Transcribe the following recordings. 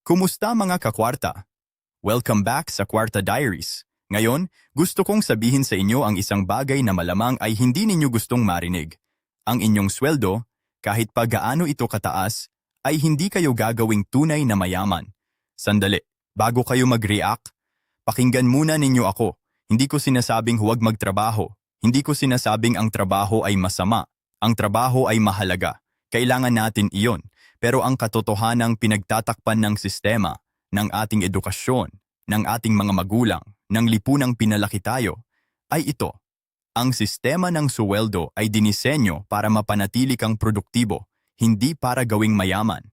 Kumusta mga kakwarta? Welcome back sa Kwarta Diaries. Ngayon, gusto kong sabihin sa inyo ang isang bagay na malamang ay hindi ninyo gustong marinig. Ang inyong sweldo, kahit pa gaano ito kataas, ay hindi kayo gagawing tunay na mayaman. Sandali, bago kayo mag-react, pakinggan muna ninyo ako. Hindi ko sinasabing huwag magtrabaho. Hindi ko sinasabing ang trabaho ay masama. Ang trabaho ay mahalaga. Kailangan natin iyon. Pero ang katotohanang pinagtatakpan ng sistema, ng ating edukasyon, ng ating mga magulang, ng lipunang pinalaki tayo, ay ito. Ang sistema ng suweldo ay dinisenyo para mapanatili kang produktibo, hindi para gawing mayaman.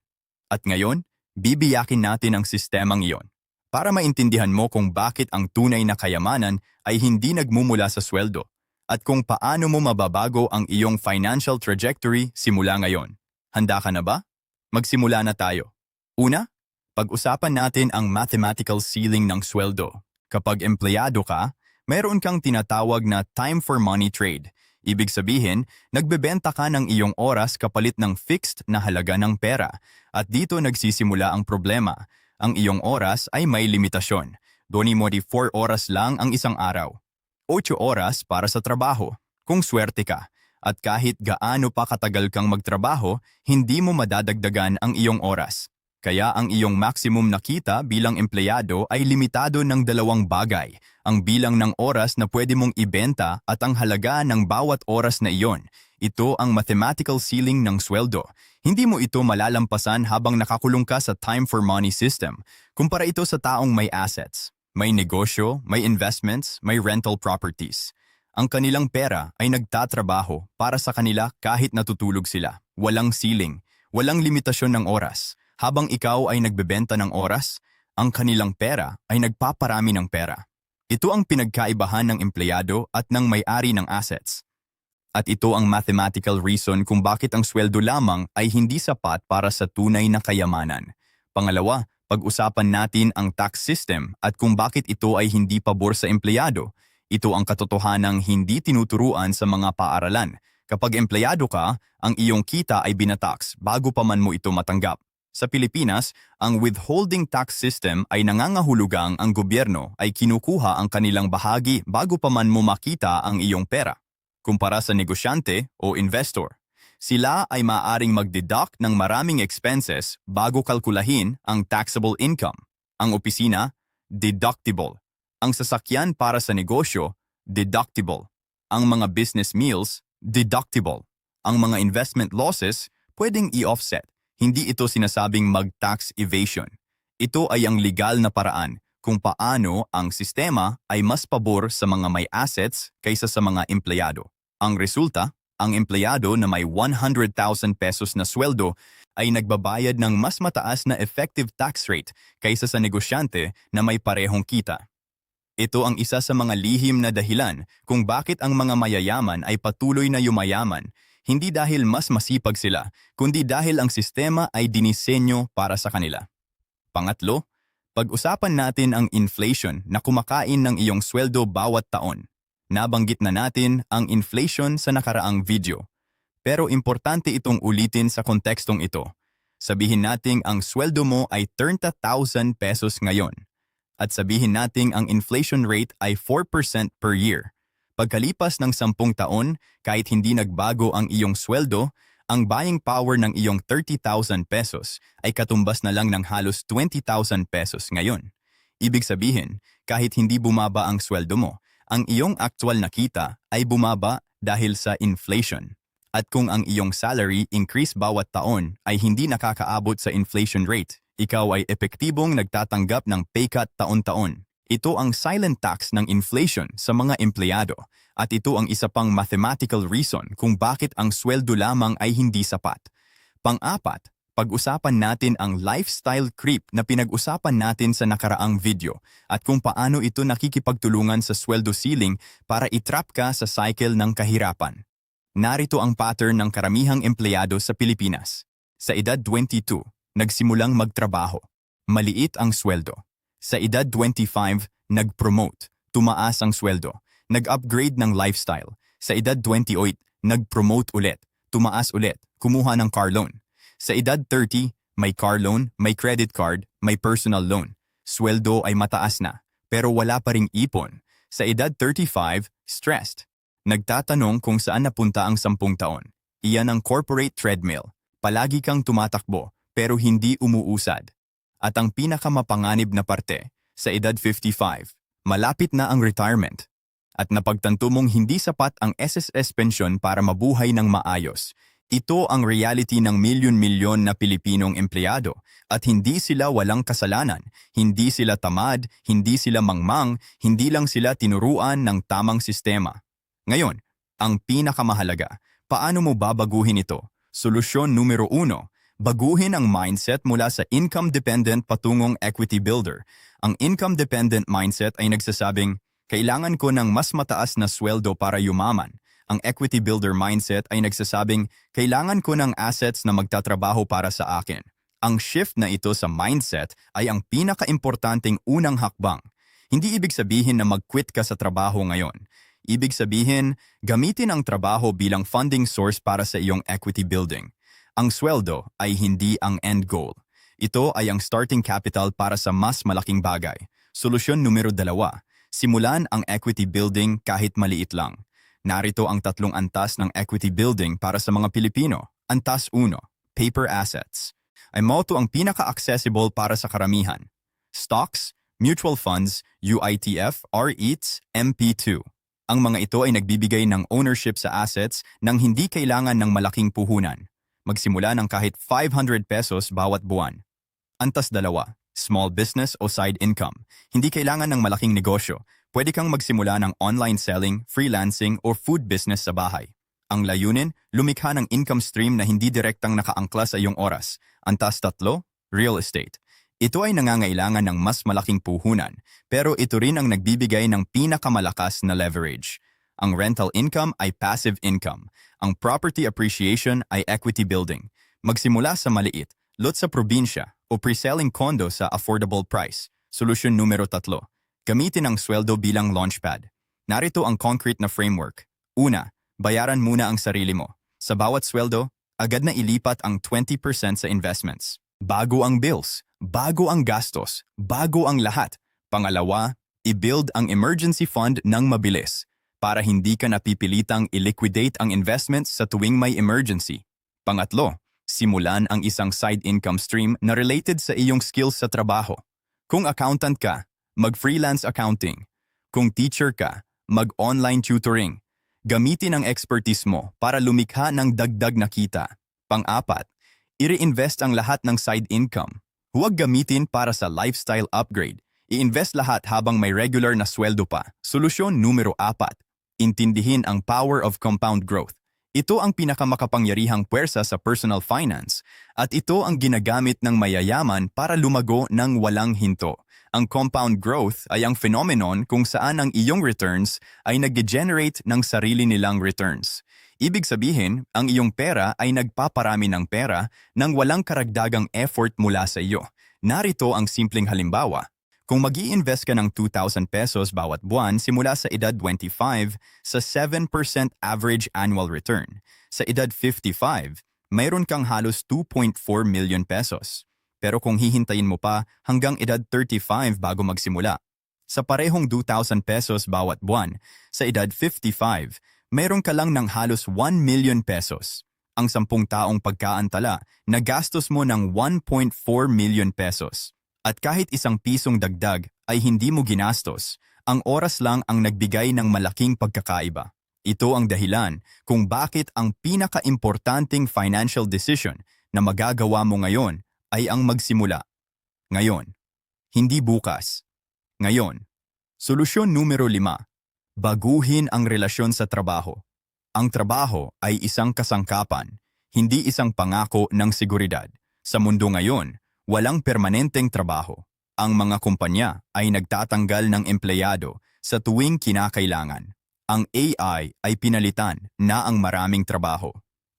At ngayon, bibiyakin natin ang sistemang iyon. Para maintindihan mo kung bakit ang tunay na kayamanan ay hindi nagmumula sa sweldo, at kung paano mo mababago ang iyong financial trajectory simula ngayon. Handa ka na ba? Magsimula na tayo. Una, pag-usapan natin ang mathematical ceiling ng sweldo. Kapag empleyado ka, mayroon kang tinatawag na time for money trade. Ibig sabihin, nagbebenta ka ng iyong oras kapalit ng fixed na halaga ng pera. At dito nagsisimula ang problema. Ang iyong oras ay may limitasyon. Doni mo di 4 oras lang ang isang araw. 8 oras para sa trabaho, kung swerte ka. At kahit gaano pa katagal kang magtrabaho, hindi mo madadagdagan ang iyong oras. Kaya ang iyong maximum na kita bilang empleyado ay limitado ng dalawang bagay, ang bilang ng oras na pwede mong ibenta at ang halaga ng bawat oras na iyon. Ito ang mathematical ceiling ng sweldo. Hindi mo ito malalampasan habang nakakulong ka sa time for money system. Kumpara ito sa taong may assets, may negosyo, may investments, may rental properties. Ang kanilang pera ay nagtatrabaho para sa kanila kahit natutulog sila. Walang ceiling, walang limitasyon ng oras. Habang ikaw ay nagbebenta ng oras, ang kanilang pera ay nagpaparami ng pera. Ito ang pinagkaibahan ng empleyado at ng may-ari ng assets. At ito ang mathematical reason kung bakit ang sweldo lamang ay hindi sapat para sa tunay na kayamanan. Pangalawa, pag-usapan natin ang tax system at kung bakit ito ay hindi pabor sa empleyado. Ito ang katotohanang hindi tinuturuan sa mga paaralan. Kapag empleyado ka, ang iyong kita ay binatax bago pa man mo ito matanggap. Sa Pilipinas, ang withholding tax system ay nangangahulugang ang gobyerno ay kinukuha ang kanilang bahagi bago pa man mo makita ang iyong pera. Kumpara sa negosyante o investor, sila ay maaaring mag-deduct ng maraming expenses bago kalkulahin ang taxable income. Ang opisina, deductible. Ang sasakyan para sa negosyo, deductible. Ang mga business meals, deductible. Ang mga investment losses, pwedeng i-offset. Hindi ito sinasabing mag-tax evasion. Ito ay ang legal na paraan kung paano ang sistema ay mas pabor sa mga may assets kaysa sa mga empleyado. Ang resulta, ang empleyado na may 100,000 pesos na sweldo ay nagbabayad ng mas mataas na effective tax rate kaysa sa negosyante na may parehong kita. Ito ang isa sa mga lihim na dahilan kung bakit ang mga mayayaman ay patuloy na yumayaman, hindi dahil mas masipag sila, kundi dahil ang sistema ay dinisenyo para sa kanila. Pangatlo, pag-usapan natin ang inflation na kumakain ng iyong sweldo bawat taon. Nabanggit na natin ang inflation sa nakaraang video. Pero importante itong ulitin sa kontekstong ito. Sabihin nating ang sweldo mo ay 30,000 pesos ngayon. At sabihin nating ang inflation rate ay 4% per year. Pagkalipas ng 10 taon, kahit hindi nagbago ang iyong sweldo, ang buying power ng iyong 30,000 pesos ay katumbas na lang ng halos 20,000 pesos ngayon. Ibig sabihin, kahit hindi bumaba ang sweldo mo, ang iyong actual na kita ay bumaba dahil sa inflation. At kung ang iyong salary increase bawat taon ay hindi nakakaabot sa inflation rate, ikaw ay epektibong nagtatanggap ng pay cut taon-taon. Ito ang silent tax ng inflation sa mga empleyado at ito ang isa pang mathematical reason kung bakit ang sweldo lamang ay hindi sapat. Pang-apat, pag-usapan natin ang lifestyle creep na pinag-usapan natin sa nakaraang video at kung paano ito nakikipagtulungan sa sweldo ceiling para itrap ka sa cycle ng kahirapan. Narito ang pattern ng karamihang empleyado sa Pilipinas. Sa edad 22, nagsimulang magtrabaho. Maliit ang sweldo. Sa edad 25, nag-promote. Tumaas ang sweldo. Nag-upgrade ng lifestyle. Sa edad 28, nag-promote ulit. Tumaas ulit. Kumuha ng car loan. Sa edad 30, May car loan, may credit card, may personal loan. Sweldo ay mataas na, pero wala pa ring ipon. Sa edad 35, stressed. Nagtatanong kung saan napunta ang 10 taon. Iyan ang corporate treadmill. Palagi kang tumatakbo, pero hindi umuusad. At ang pinakamapanganib na parte, sa edad 55, malapit na ang retirement. At napagtanto mong hindi sapat ang SSS pensyon para mabuhay ng maayos. Ito ang reality ng milyon-milyon na Pilipinong empleyado at hindi sila walang kasalanan, hindi sila tamad, hindi sila mangmang, hindi lang sila tinuruan ng tamang sistema. Ngayon, ang pinakamahalaga, paano mo babaguhin ito? Solusyon numero 1, baguhin ang mindset mula sa income-dependent patungong equity builder. Ang income-dependent mindset ay nagsasabing, kailangan ko ng mas mataas na sweldo para yumaman. Ang equity builder mindset ay nagsasabing, kailangan ko ng assets na magtatrabaho para sa akin. Ang shift na ito sa mindset ay ang pinaka-importanting unang hakbang. Hindi ibig sabihin na mag-quit ka sa trabaho ngayon. Ibig sabihin, gamitin ang trabaho bilang funding source para sa iyong equity building. Ang sweldo ay hindi ang end goal. Ito ay ang starting capital para sa mas malaking bagay. Solusyon numero 2, simulan ang equity building kahit maliit lang. Narito ang 3 antas ng equity building para sa mga Pilipino. Antas 1, paper assets. Ay motto ang pinaka-accessible para sa karamihan. Stocks, mutual funds, UITF, REITs, MP2. Ang mga ito ay nagbibigay ng ownership sa assets nang hindi kailangan ng malaking puhunan. Magsimula ng kahit 500 pesos bawat buwan. Antas 2, small business o side income. Hindi kailangan ng malaking negosyo. Pwede kang magsimula ng online selling, freelancing, o food business sa bahay. Ang layunin, lumikha ng income stream na hindi direktang nakaangkla sa iyong oras. Antas 3, real estate. Ito ay nangangailangan ng mas malaking puhunan, pero ito rin ang nagbibigay ng pinakamalakas na leverage. Ang rental income ay passive income. Ang property appreciation ay equity building. Magsimula sa maliit, lot sa probinsya, o pre-selling condo sa affordable price. Solusyon numero 3. Gamitin ang sweldo bilang launchpad. Narito ang concrete na framework. Una, bayaran muna ang sarili mo. Sa bawat sweldo, agad na ilipat ang 20% sa investments. Bago ang bills, bago ang gastos, bago ang lahat. Pangalawa, i-build ang emergency fund ng mabilis para hindi ka napipilitang i-liquidate ang investments sa tuwing may emergency. Pangatlo, simulan ang isang side income stream na related sa iyong skills sa trabaho. Kung accountant ka, mag-freelance accounting. Kung teacher ka, mag-online tutoring. Gamitin ang expertise mo para lumikha ng dagdag na kita. Pang-apat, i-reinvest ang lahat ng side income. Huwag gamitin para sa lifestyle upgrade. I-invest lahat habang may regular na sweldo pa. Solusyon numero 4. Intindihin ang power of compound growth. Ito ang pinakamakapangyarihang puwersa sa personal finance at ito ang ginagamit ng mayayaman para lumago ng walang hinto. Ang compound growth ay ang phenomenon kung saan ang iyong returns ay nag-generate ng sarili nilang returns. Ibig sabihin, ang iyong pera ay nagpaparami ng pera nang walang karagdagang effort mula sa iyo. Narito ang simpleng halimbawa. Kung mag-i-invest ka ng 2,000 pesos bawat buwan simula sa edad 25 sa 7% average annual return, sa edad 55, mayroon kang halos 2.4 million pesos. Pero kung hihintayin mo pa hanggang edad 35 bago magsimula, sa parehong 2,000 pesos bawat buwan, sa edad 55, mayroon ka lang ng halos 1 million pesos. Ang 10 taong pagkaantala, nagastos mo ng 1.4 million pesos. At kahit isang pisong dagdag ay hindi mo ginastos, ang oras lang ang nagbigay ng malaking pagkakaiba. Ito ang dahilan kung bakit ang pinaka-importanting financial decision na magagawa mo ngayon ay ang magsimula. Ngayon, hindi bukas. Ngayon. Solusyon numero 5. Baguhin ang relasyon sa trabaho. Ang trabaho ay isang kasangkapan, hindi isang pangako ng seguridad. Sa mundo ngayon, walang permanenteng trabaho. Ang mga kumpanya ay nagtatanggal ng empleyado sa tuwing kinakailangan. Ang AI ay pinalitan na ang maraming trabaho.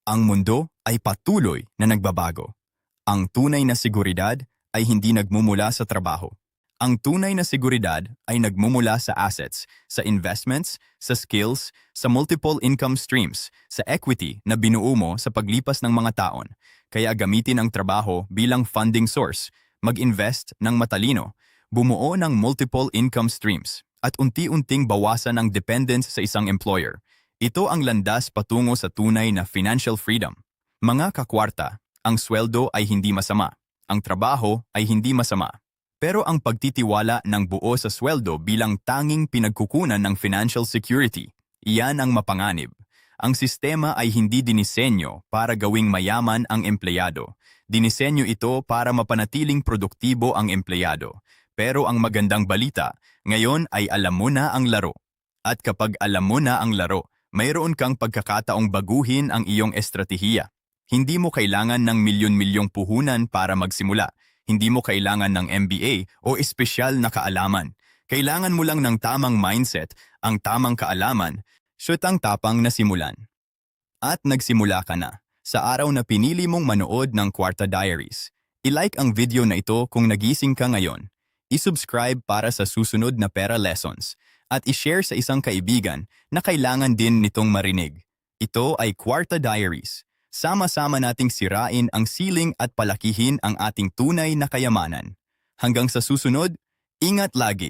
Ang mundo ay patuloy na nagbabago. Ang tunay na seguridad ay hindi nagmumula sa trabaho. Ang tunay na seguridad ay nagmumula sa assets, sa investments, sa skills, sa multiple income streams, sa equity na binuo mo sa paglipas ng mga taon. Kaya gamitin ang trabaho bilang funding source, mag-invest ng matalino, bumuo ng multiple income streams, at unti-unting bawasan ang dependence sa isang employer. Ito ang landas patungo sa tunay na financial freedom. Mga kakwarta, ang sweldo ay hindi masama. Ang trabaho ay hindi masama. Pero ang pagtitiwala ng buo sa sweldo bilang tanging pinagkukunan ng financial security, iyan ang mapanganib. Ang sistema ay hindi dinisenyo para gawing mayaman ang empleyado. Dinisenyo ito para mapanatiling produktibo ang empleyado. Pero ang magandang balita, ngayon ay alam mo na ang laro. At kapag alam mo na ang laro, mayroon kang pagkakataong baguhin ang iyong estratehiya. Hindi mo kailangan ng milyon-milyong puhunan para magsimula. Hindi mo kailangan ng MBA o espesyal na kaalaman. Kailangan mo lang ng tamang mindset, ang tamang kaalaman, syutang tapang na simulan. At nagsimula ka na. Sa araw na pinili mong manood ng Kwarta Diaries, i-like ang video na ito kung nagising ka ngayon. I-subscribe para sa susunod na pera lessons at i-share sa isang kaibigan na kailangan din nitong marinig. Ito ay Kwarta Diaries. Sama-sama nating sirain ang ceiling at palakihin ang ating tunay na kayamanan. Hanggang sa susunod, ingat lagi!